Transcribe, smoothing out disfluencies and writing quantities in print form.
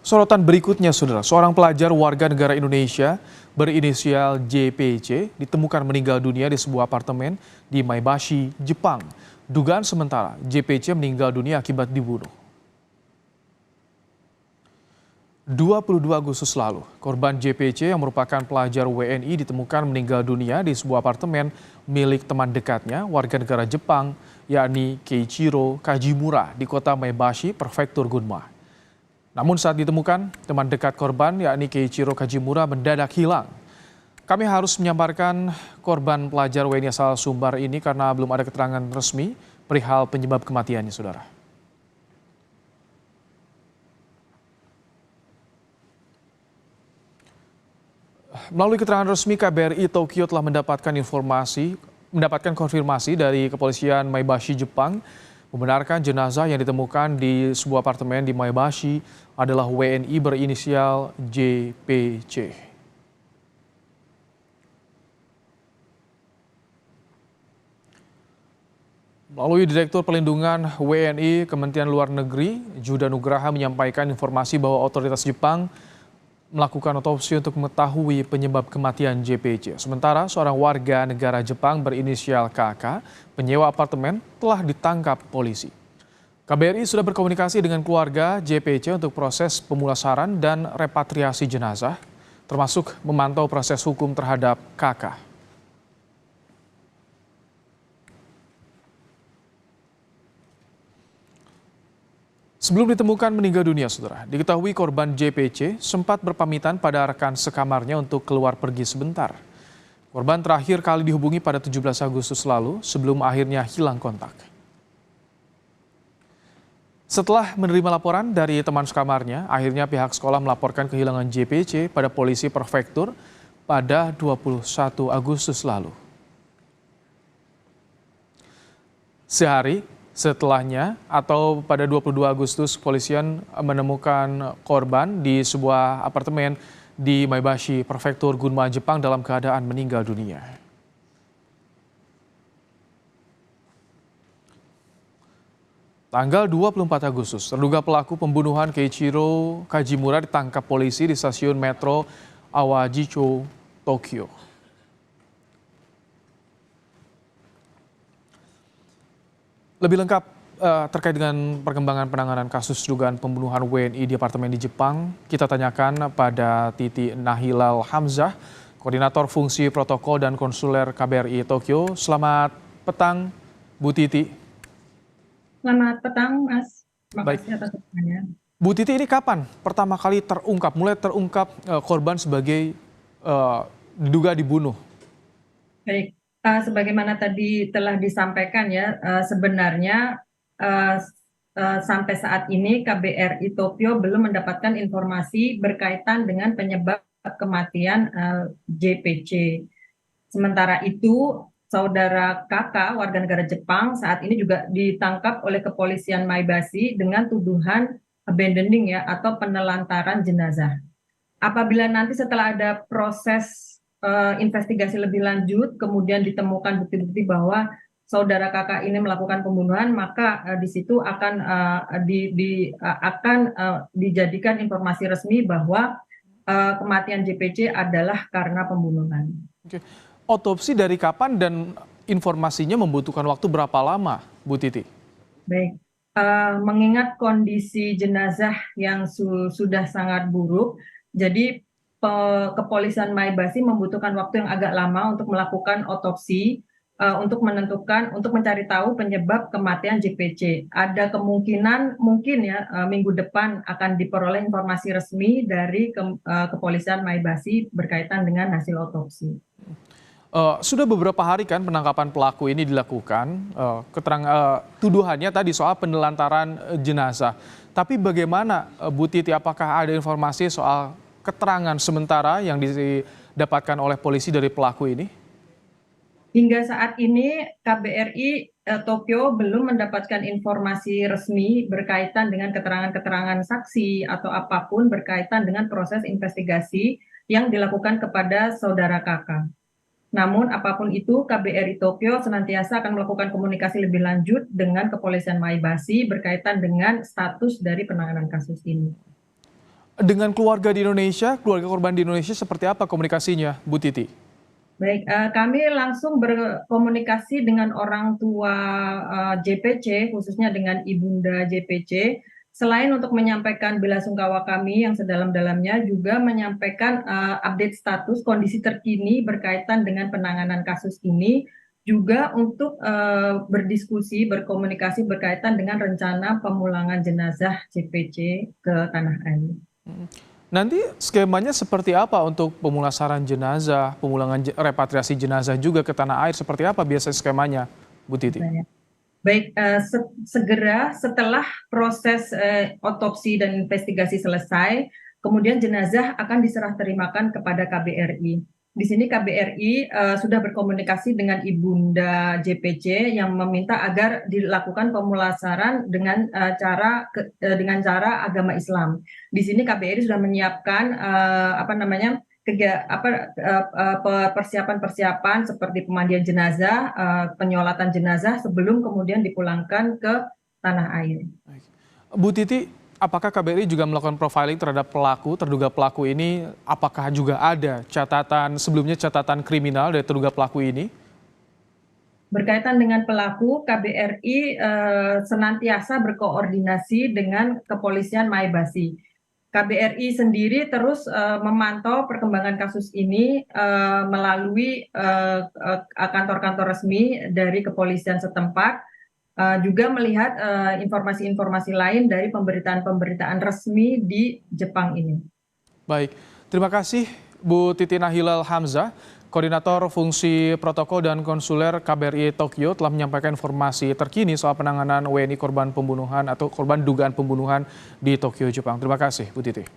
Sorotan berikutnya, saudara, seorang pelajar warga negara Indonesia berinisial JPC ditemukan meninggal dunia di sebuah apartemen di Maebashi, Jepang. Dugaan sementara, JPC meninggal dunia akibat dibunuh. 22 Agustus lalu, korban JPC yang merupakan pelajar WNI ditemukan meninggal dunia di sebuah apartemen milik teman dekatnya, warga negara Jepang, yakni Keiichiro Kajimura di kota Maebashi, Prefektur Gunma. Namun saat ditemukan, teman dekat korban yakni Keiichiro Kajimura mendadak hilang. Kami harus menyamarkan korban pelajar WNI asal Sumbar ini karena belum ada keterangan resmi perihal penyebab kematiannya, saudara. Melalui keterangan resmi, KBRI Tokyo telah mendapatkan konfirmasi dari kepolisian Maebashi, Jepang, membenarkan jenazah yang ditemukan di sebuah apartemen di Maebashi adalah WNI berinisial JPC. Melalui Direktur Perlindungan WNI Kementerian Luar Negeri, Juda Nugraha menyampaikan informasi bahwa otoritas Jepang melakukan otopsi untuk mengetahui penyebab kematian JPC. Sementara seorang warga negara Jepang berinisial KK, penyewa apartemen, telah ditangkap polisi. KBRI sudah berkomunikasi dengan keluarga JPC untuk proses pemulasaran dan repatriasi jenazah, termasuk memantau proses hukum terhadap KK. Sebelum ditemukan meninggal dunia, saudara, diketahui korban JPC sempat berpamitan pada rekan sekamarnya untuk keluar pergi sebentar. Korban terakhir kali dihubungi pada 17 Agustus lalu sebelum akhirnya hilang kontak. Setelah menerima laporan dari teman sekamarnya, akhirnya pihak sekolah melaporkan kehilangan JPC pada polisi prefektur pada 21 Agustus lalu. Sehari setelahnya atau pada 22 Agustus, kepolisian menemukan korban di sebuah apartemen di Maebashi, Prefektur Gunma, Jepang dalam keadaan meninggal dunia. Tanggal 24 Agustus, terduga pelaku pembunuhan Keiichiro Kajimura ditangkap polisi di stasiun metro Awajicho, Tokyo. Lebih lengkap terkait dengan perkembangan penanganan kasus dugaan pembunuhan WNI di apartemen di Jepang, kita tanyakan pada Titi Nahilal Hamzah, Koordinator Fungsi Protokol dan Konsuler KBRI Tokyo. Selamat petang, Bu Titi. Selamat petang, Mas. Terima Baik. kasih atas pertanyaan. Bu Titi, ini kapan pertama kali mulai terungkap korban sebagai diduga dibunuh? Baik, sebagaimana tadi telah disampaikan ya, sebenarnya eh, sampai saat ini KBRI Tokyo belum mendapatkan informasi berkaitan dengan penyebab kematian JPC. Sementara itu, saudara kakak warga negara Jepang saat ini juga ditangkap oleh kepolisian Maebashi dengan tuduhan abandoning ya atau penelantaran jenazah. Apabila nanti setelah ada proses investigasi lebih lanjut, kemudian ditemukan bukti-bukti bahwa saudara kakak ini melakukan pembunuhan, maka di situ akan dijadikan informasi resmi bahwa kematian JPC adalah karena pembunuhan. Oke. Otopsi dari kapan dan informasinya membutuhkan waktu berapa lama, Bu Titi? Baik, mengingat kondisi jenazah yang sudah sangat buruk, jadi kepolisian Maebashi membutuhkan waktu yang agak lama untuk melakukan otopsi, untuk mencari tahu penyebab kematian JPC. Ada kemungkinan mungkin ya minggu depan akan diperoleh informasi resmi dari kepolisian Maebashi berkaitan dengan hasil otopsi. Sudah beberapa hari kan penangkapan pelaku ini dilakukan, tuduhannya tadi soal penelantaran jenazah. Tapi bagaimana Bu Titi, apakah ada informasi soal keterangan sementara yang didapatkan oleh polisi dari pelaku ini? Hingga saat ini KBRI Tokyo belum mendapatkan informasi resmi berkaitan dengan keterangan-keterangan saksi atau apapun berkaitan dengan proses investigasi yang dilakukan kepada saudara kakak. Namun apapun itu, KBRI Tokyo senantiasa akan melakukan komunikasi lebih lanjut dengan kepolisian Maebashi berkaitan dengan status dari penanganan kasus ini. Dengan keluarga di Indonesia, keluarga korban di Indonesia seperti apa komunikasinya, Bu Titi? Baik, kami langsung berkomunikasi dengan orang tua JPC, khususnya dengan Ibunda JPC. Selain untuk menyampaikan belasungkawa kami yang sedalam-dalamnya, juga menyampaikan update status kondisi terkini berkaitan dengan penanganan kasus ini, juga untuk berdiskusi, berkomunikasi berkaitan dengan rencana pemulangan jenazah JPC ke tanah air. Nanti skemanya seperti apa untuk pemulasaran jenazah, repatriasi jenazah juga ke tanah air, seperti apa biasanya skemanya, Bu Titi? Baik, segera setelah proses otopsi dan investigasi selesai, kemudian jenazah akan diserah terimakan kepada KBRI. Di sini KBRI sudah berkomunikasi dengan Ibunda JPC yang meminta agar dilakukan pemulasaran dengan cara agama Islam. Di sini KBRI sudah menyiapkan persiapan-persiapan seperti pemandian jenazah, penyolatan jenazah sebelum kemudian dipulangkan ke tanah air. Bu Titi, apakah KBRI juga melakukan profiling terhadap terduga pelaku ini? Apakah juga ada catatan kriminal dari terduga pelaku ini? Berkaitan dengan pelaku, KBRI senantiasa berkoordinasi dengan Kepolisian Maibasi. KBRI sendiri terus memantau perkembangan kasus ini melalui kantor-kantor resmi dari kepolisian setempat, juga melihat informasi-informasi lain dari pemberitaan-pemberitaan resmi di Jepang ini. Baik, terima kasih Bu Titi Nahilal Hamzah, Koordinator Fungsi Protokol dan Konsuler KBRI Tokyo telah menyampaikan informasi terkini soal penanganan WNI korban pembunuhan atau korban dugaan pembunuhan di Tokyo, Jepang. Terima kasih, Bu Titi.